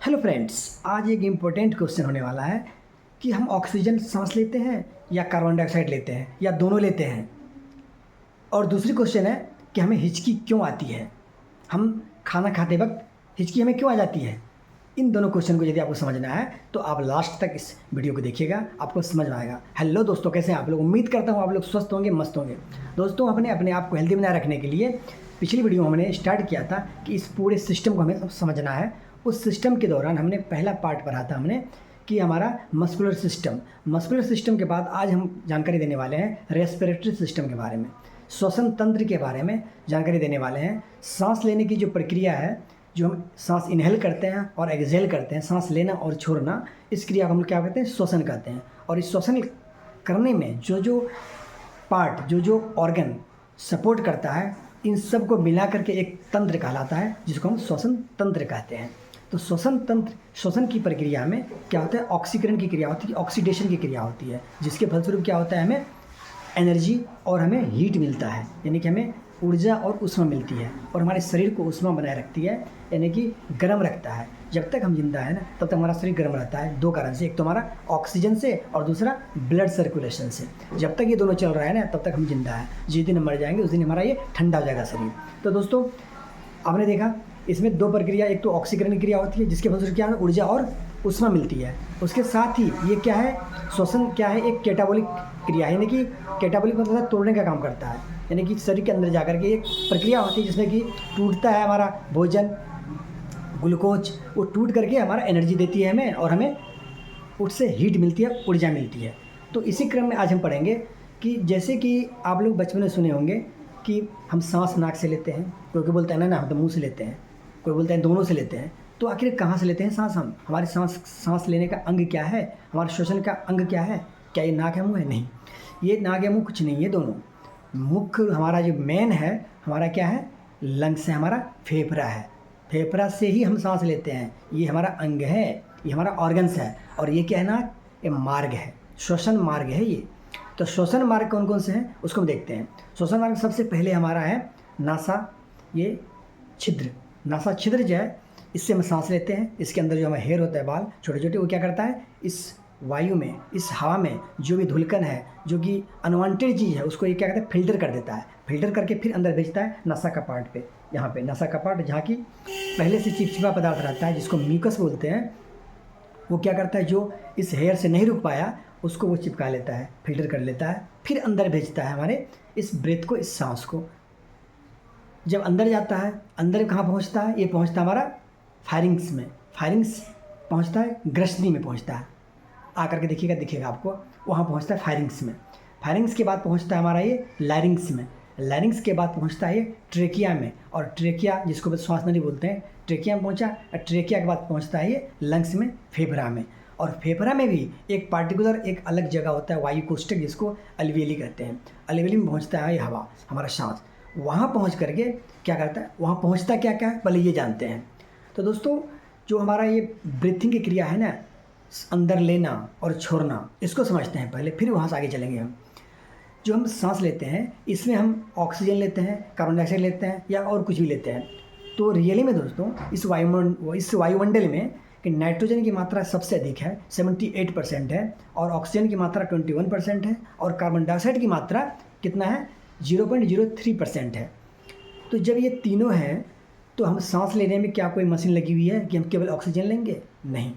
Hello friends, आज एक important question होने वाला है कि हम ऑक्सीजन सांस लेते हैं या कार्बन डाइऑक्साइड लेते हैं या दोनों लेते हैं। और दूसरी क्वेश्चन है कि हमें हिचकी क्यों आती है, हम खाना खाते वक्त हिचकी हमें क्यों आ जाती है। इन दोनों क्वेश्चन को यदि आपको समझना है तो आप लास्ट तक इस वीडियो को देखिएगा, आपको समझ में आएगा। हेलो दोस्तों, कैसे हैं आप लोग? उम्मीद करता हूँ आप लोग स्वस्थ होंगे, मस्त होंगे। दोस्तों, हमने अपने आप को हेल्दी बनाए रखने के लिए पिछली वीडियो में हमने स्टार्ट किया था कि इस पूरे सिस्टम को हमें समझना है। उस सिस्टम के दौरान हमने पहला पार्ट पढ़ा था हमने कि हमारा मस्कुलर सिस्टम के बाद आज हम जानकारी देने वाले हैं रेस्पिरेटरी सिस्टम के बारे में, श्वसन तंत्र के बारे में जानकारी देने वाले हैं। सांस लेने की जो प्रक्रिया है, जो हम सांस इनहेल करते हैं और एक्सहेल करते हैं, सांस लेना और छोड़ना, इस क्रिया को हम क्या कहते हैं? श्वसन कहते हैं। और इस श्वसन करने में जो जो पार्ट, जो जो ऑर्गन सपोर्ट करता है, इन सब को मिला करके एक तंत्र कहलाता है, जिसको हम श्वसन तंत्र कहते हैं। तो श्वसन की प्रक्रिया में क्या होता है? ऑक्सीकरण की क्रिया होती है, ऑक्सीडेशन की क्रिया होती है, जिसके फलस्वरूप क्या होता है? हमें एनर्जी और हमें हीट मिलता है, यानी कि हमें ऊर्जा और ऊष्मा मिलती है, और हमारे शरीर को ऊष्मा बनाए रखती है, यानी कि गर्म रखता है। जब तक हम जिंदा है ना, तब तक हमारा शरीर गर्म रहता है, दो कारण से, एक तो हमारा ऑक्सीजन से और दूसरा ब्लड सर्कुलेशन से। जब तक ये दोनों चल रहा है ना, तब तक हम जिंदा है। जिस दिन हम मर जाएंगे उस दिन हमारा ये ठंडा हो जाएगा शरीर। तो दोस्तों, आपने देखा इसमें दो प्रक्रिया, एक तो ऑक्सीकरण की क्रिया होती है, जिसके फलस्वरूप क्या है? ऊर्जा और ऊष्मा मिलती है। उसके साथ ही ये क्या है? श्वसन क्या है? एक कैटाबॉलिक क्रिया है, यानी कि कैटाबॉलिक मतलब तोड़ने का काम करता है, यानी कि शरीर के अंदर जाकर के एक प्रक्रिया होती है जिसमें कि टूटता है हमारा भोजन, ग्लूकोज, वो टूट करके हमारा एनर्जी देती है हमें, और हमें उससे हीट मिलती है, ऊर्जा मिलती है। तो इसी क्रम में आज हम पढ़ेंगे कि जैसे कि आप लोग बचपन में सुने होंगे कि हम सांस नाक से लेते हैं, कोई बोलता है ना हम तो मुँह से लेते हैं, कोई बोलता है दोनों से लेते हैं। तो आखिर कहाँ से लेते हैं सांस हम? हमारे सांस लेने का अंग क्या है? हमारे श्वसन का अंग क्या है? क्या ये नाक है, मुँह है? नहीं, ये नाक या मुँह कुछ नहीं है। दोनों मुख्य हमारा जो मेन है, हमारा क्या है? लंग्स है, हमारा फेफड़ा है। फेफड़ा से ही हम सांस लेते हैं, ये हमारा अंग है, ये हमारा ऑर्गन्स है। और ये क्या है? नाक, ये मार्ग है, श्वसन मार्ग है ये। तो श्वसन मार्ग कौन कौन से हैं उसको हम देखते हैं। श्वसन मार्ग सबसे पहले हमारा है नासा, ये छिद्र, नासा छिद्र जो है, इससे हम सांस लेते हैं। इसके अंदर जो हमारा हेयर होता है, बाल छोटे छोटे, वो क्या करता है? इस वायु में, इस हवा में जो भी धुलकन है, जो कि अनवांटेड चीज़ है, उसको ये क्या कहते हैं? फिल्टर कर देता है। फिल्टर करके फिर अंदर भेजता है नासा का पार्ट पे, यहाँ पे नासा का पार्ट, जहाँ की पहले से चिपचिपा पदार्थ रहता है, जिसको म्यूकस बोलते हैं। वो क्या करता है? जो इस हेयर से नहीं रुक पाया उसको वो चिपका लेता है, फिल्टर कर लेता है, फिर अंदर भेजता है हमारे इस ब्रेथ को, इस सांस को। जब अंदर जाता है, अंदर कहाँ पहुँचता है? ये पहुँचता है हमारा फायरिंग्स में, फायरिंग्स पहुँचता है, ग्रसनी में पहुँचता है। आकर के देखिएगा, दिखेगा आपको, वहाँ पहुँचता है फायरिंग्स में। फायरिंग्स के बाद पहुँचता है हमारा ये लैरिंग्स में। लैरिंग्स के बाद पहुँचता है ये ट्रेकिया में, और ट्रेकिया जिसको श्वास नली बोलते हैं, ट्रेकिया में पहुँचा। और ट्रेकिया के बाद पहुँचता है ये लंग्स में, फेफड़ा में। और फेफड़ा में भी एक पार्टिकुलर, एक अलग जगह होता है वायु कोष्ठक, जिसको अलवेली कहते हैं। अलवेली में पहुँचता है ये हवा, हमारा सांस। वहाँ पहुँच करके क्या करता है? वहाँ पहुँचता क्या क्या है पहले ये जानते हैं। तो दोस्तों, जो हमारा ये ब्रीथिंग की क्रिया है ना, अंदर लेना और छोड़ना, इसको समझते हैं पहले, फिर वहाँ से आगे चलेंगे हम। जो हम सांस लेते हैं, इसमें हम ऑक्सीजन लेते हैं, कार्बन डाइऑक्साइड लेते हैं, या और कुछ भी लेते हैं। तो रियली में दोस्तों, इस वायुमंडल में कि नाइट्रोजन की मात्रा सबसे अधिक है, 78% है, और ऑक्सीजन की मात्रा 21% है, और कार्बन डाइऑक्साइड की मात्रा कितना है? 0.03% है। तो जब ये तीनों हैं, तो हम सांस लेने में क्या कोई मशीन लगी हुई है कि हम केवल ऑक्सीजन लेंगे? नहीं,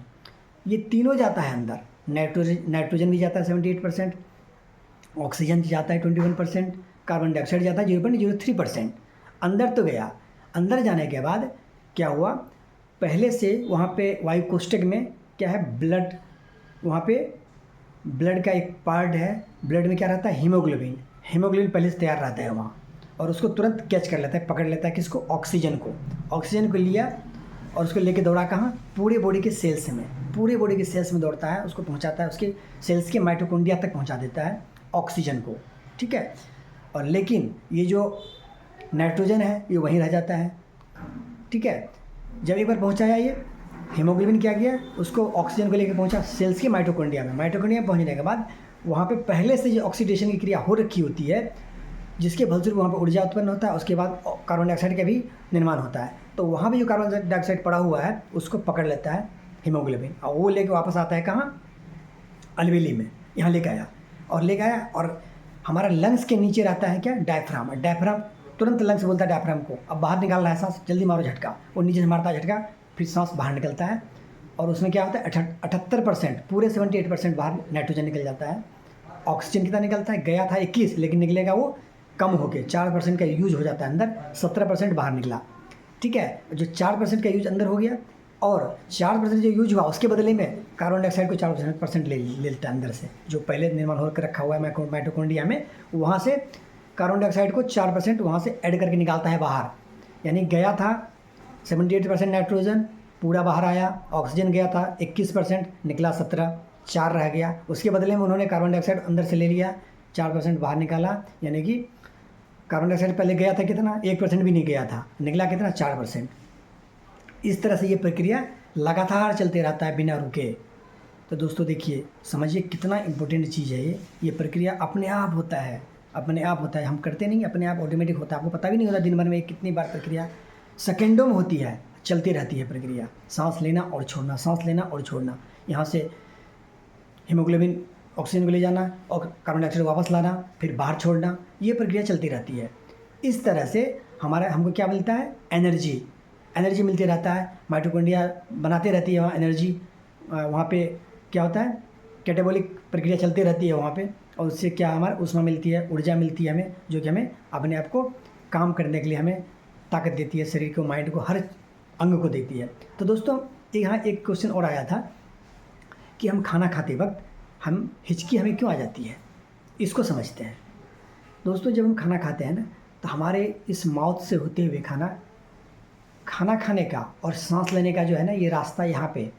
ये तीनों जाता है अंदर। नाइट्रोजन भी जाता है 78%, ऑक्सीजन जाता है 21%, कार्बन डाइऑक्साइड जाता है 0.03%। अंदर तो गया। अंदर जाने के बाद क्या हुआ? पहले से वहाँ पे वायु कोष्ठक में क्या है? ब्लड, वहाँ पे ब्लड का एक पार्ट है। ब्लड में क्या रहता है? हीमोग्लोबिन। हीमोग्लोबिन पहले से तैयार रहता है वहाँ, और उसको तुरंत कैच कर लेता है, पकड़ लेता है। किसको? ऑक्सीजन को। ऑक्सीजन को लिया और उसको लेके दौड़ा कहाँ? पूरे बॉडी के सेल्स में, पूरे बॉडी के सेल्स में दौड़ता है, उसको पहुँचाता है, उसके सेल्स के माइटोकॉन्ड्रिया तक पहुँचा देता है ऑक्सीजन को, ठीक है। और लेकिन ये जो नाइट्रोजन है ये वहीं रह जाता है, ठीक है। जब एक बार पहुँचाया ये हीमोग्लोबिन, क्या किया? उसको ऑक्सीजन को लेकर पहुँचा सेल्स के माइटोकॉन्ड्रिया में। माइटोकॉन्ड्रिया में पहुँचने के बाद वहाँ पे पहले से जो ऑक्सीडेशन की क्रिया हो रखी होती है, जिसके फलस्वरूप वहाँ पर ऊर्जा उत्पन्न होता है। उसके बाद कार्बन डाइऑक्साइड का भी निर्माण होता है। तो वहाँ भी जो कार्बन डाइऑक्साइड पड़ा हुआ है उसको पकड़ लेता है हीमोग्लोबिन, और वो लेके वापस आता है कहाँ, अलवेली में, यहाँ लेके आया और हमारा लंग्स के नीचे रहता है क्या, डायफ्राम। डायफ्राम तुरंत लंग्स बोलता है डायफ्राम को, अब बाहर निकाल रहा है सांस, जल्दी मारो झटका, वो नीचे से मारता है झटका, फिर सांस बाहर निकलता है, और उसमें क्या होता है 78%, पूरे 78% बाहर नाइट्रोजन निकल जाता है। ऑक्सीजन कितना निकलता है, गया था 21, लेकिन निकलेगा वो कम होके 4% का यूज हो जाता है अंदर, 17% बाहर निकला। ठीक है, जो 4% का यूज अंदर हो गया, और 4% जो यूज हुआ उसके बदले में कार्बन डाइऑक्साइड को 4% ले लेता है अंदर से, जो पहले निर्माण होकर रखा हुआ है माइटोकॉन्ड्रिया में, वहाँ से कार्बन डाइऑक्साइड को 4% वहाँ से ऐड करके निकालता है बाहर। यानी गया था 78% नाइट्रोजन, पूरा बाहर आया, ऑक्सीजन गया था 21%, निकला 17, 4 रह गया, उसके बदले में उन्होंने कार्बन डाइऑक्साइड अंदर से ले लिया, 4% बाहर निकाला। यानी कि कार्बन डाइऑक्साइड पहले गया था कितना, 1% भी नहीं गया था, निकला कितना, 4%। इस तरह से ये प्रक्रिया लगातार चलते रहता है बिना रुके। तो दोस्तों देखिए, समझिए कितना इम्पोर्टेंट चीज़ है ये प्रक्रिया अपने आप होता है, अपने आप होता है, हम करते नहीं, अपने आप ऑटोमेटिक होता है। आपको पता भी नहीं होता दिन भर में कितनी बार प्रक्रिया सेकेंडों में होती है, चलती रहती है प्रक्रिया, सांस लेना और छोड़ना, सांस लेना और छोड़ना, यहाँ से हीमोग्लोबिन ऑक्सीजन को ले जाना और कार्बन डाइऑक्साइड वापस लाना, फिर बाहर छोड़ना, ये प्रक्रिया चलती रहती है। इस तरह से हमको क्या मिलता है, एनर्जी मिलती रहता है, माइटोकॉन्ड्रिया बनाते रहती है वहाँ एनर्जी, वहाँ पे क्या होता है, कैटाबॉलिक प्रक्रिया चलती रहती है वहाँ पे, और उससे क्या हमारा ऊष्मा मिलती है, ऊर्जा मिलती है हमें, जो कि हमें अपने आप को काम करने के लिए हमें ताकत देती है, शरीर को, माइंड को, हर अंग को देती है। तो दोस्तों यहाँ एक क्वेश्चन और आया था कि हम खाना खाते वक्त हिचकी हमें क्यों आ जाती है, इसको समझते हैं। दोस्तों जब हम खाना खाते हैं ना, तो हमारे इस माउथ से होते हुए खाना खाने का और सांस लेने का जो है ना, ये रास्ता यहाँ पे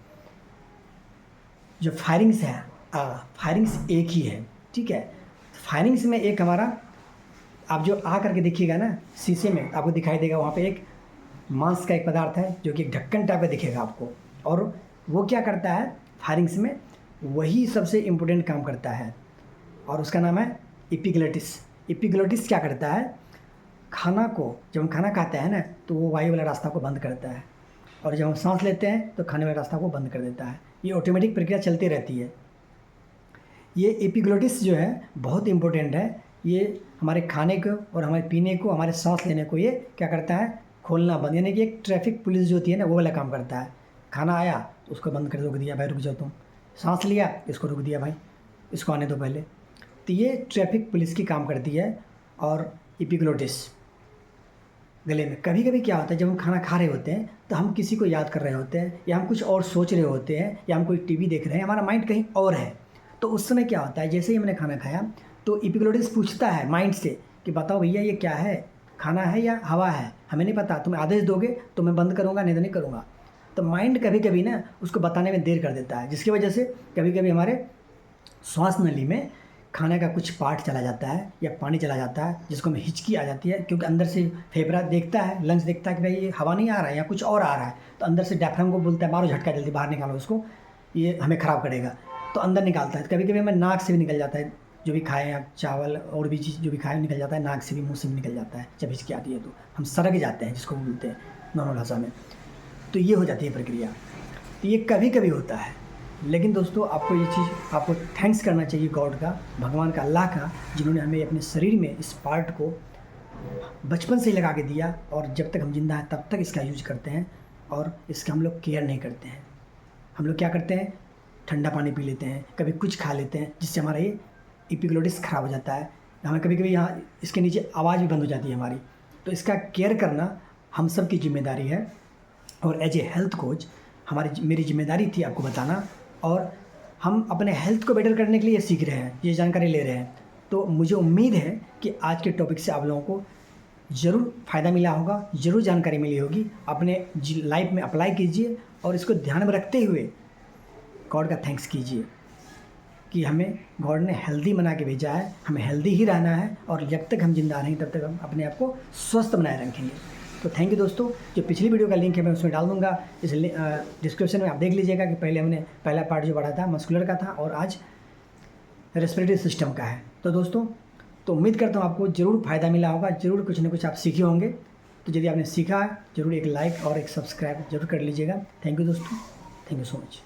जो फायरिंग्स है, फायरिंग्स एक ही है। ठीक है, फायरिंग्स में एक हमारा, आप जो आ करके देखिएगा ना शीशे में, आपको दिखाई देगा वहाँ पे एक मांस का एक पदार्थ है जो कि एक ढक्कन टाइप का दिखेगा आपको, और वो क्या करता है फायरिंग्स में, वही सबसे इम्पोर्टेंट काम करता है, और उसका नाम है एपिग्लोटिस। एपिग्लोटिस क्या करता है, खाना को, जब हम खाना खाते हैं ना, तो वो वायु वाला रास्ता को बंद करता है, और जब हम सांस लेते हैं तो खाने वाले रास्ता को बंद कर देता है। ये ऑटोमेटिक प्रक्रिया चलती रहती है। ये एपिग्लोटिस जो है बहुत इम्पोर्टेंट है, ये हमारे खाने को और हमारे पीने को, हमारे सांस लेने को ये क्या करता है, खोलना बंद, यानी कि एक ट्रैफिक पुलिस जो होती है ना, वो वाला काम करता है। खाना आया तो उसको बंद कर, रोक दिया भाई, रुक जाओ तुम, सांस लिया इसको रोक दिया भाई, इसको आने दो पहले। तो ये ट्रैफिक पुलिस की काम करती है। और एपिग्लोटिस गले में, कभी कभी क्या होता है, जब हम खाना खा रहे होते हैं तो हम किसी को याद कर रहे होते हैं, या हम कुछ और सोच रहे होते हैं, या हम कोई टीवी देख रहे हैं, हमारा माइंड कहीं और है। तो उस समय क्या होता है, जैसे ही हमने खाना खाया तो एपिग्लोटिस पूछता है माइंड से कि बताओ भैया ये क्या है, खाना है या हवा है, हमें नहीं पता, तुम आदेश दोगे तो मैं बंद करूँगा, नहीं तो नहीं करूँगा। तो माइंड कभी कभी ना उसको बताने में देर कर देता है, जिसकी वजह से कभी कभी हमारे श्वास नली में खाने का कुछ पार्ट चला जाता है या पानी चला जाता है, जिसको हमें हिचकी आ जाती है, क्योंकि अंदर से फेफड़ा देखता है, लंग्स देखता है कि भाई ये हवा नहीं आ रहा है या कुछ और आ रहा है, तो अंदर से डायफ्राम को बोलता है मारो झटका, जल्दी बाहर निकालो उसको, ये हमें ख़राब करेगा, तो अंदर निकालता है। कभी कभी हमें नाक से भी निकल जाता है, जो भी खाएँ या चावल और भी चीज़ जो भी खाएँ निकल जाता है, नाक से भी, मुँह से भी निकल जाता है। जब हिचकी आती है तो हम सरक जाते हैं, जिसको बोलते हैं नॉर्मल भाषा में। तो ये हो जाती है प्रक्रिया, तो ये कभी कभी होता है। लेकिन दोस्तों आपको ये चीज़, आपको थैंक्स करना चाहिए गॉड का, भगवान का, अल्लाह का, जिन्होंने हमें अपने शरीर में इस पार्ट को बचपन से ही लगा के दिया, और जब तक हम जिंदा हैं तब तक इसका यूज करते हैं, और इसका हम लोग केयर नहीं करते हैं। हम लोग क्या करते हैं, ठंडा पानी पी लेते हैं, कभी कुछ खा लेते हैं, जिससे हमारा ये एपिग्लोटिस ख़राब हो जाता है। हमें कभी कभी यहाँ इसके नीचे आवाज़ भी बंद हो जाती है हमारी। तो इसका केयर करना हम सब की जिम्मेदारी है, और एज ए हेल्थ कोच मेरी जिम्मेदारी थी आपको बताना, और हम अपने हेल्थ को बेटर करने के लिए सीख रहे हैं, ये जानकारी ले रहे हैं। तो मुझे उम्मीद है कि आज के टॉपिक से आप लोगों को ज़रूर फ़ायदा मिला होगा, ज़रूर जानकारी मिली होगी। अपने लाइफ में अप्लाई कीजिए, और इसको ध्यान में रखते हुए गॉड का थैंक्स कीजिए कि हमें गॉड ने हेल्दी बना के भेजा है, हमें हेल्दी ही रहना है, और जब तक हम जिंदा रहें तब तक हम अपने आप को स्वस्थ बनाए रखेंगे। तो थैंक यू दोस्तों। जो पिछली वीडियो का लिंक है मैं उसमें डाल दूंगा, इस डिस्क्रिप्शन में आप देख लीजिएगा कि पहले हमने पहला पार्ट जो पढ़ा था मस्कुलर का था, और आज रेस्पिरेटरी सिस्टम का है। तो दोस्तों, तो उम्मीद करता हूँ आपको ज़रूर फ़ायदा मिला होगा, ज़रूर कुछ ना कुछ आप सीखे होंगे। तो यदि आपने सीखा है ज़रूर एक लाइक और एक सब्सक्राइब जरूर कर लीजिएगा। थैंक यू दोस्तों, थैंक यू सो मच।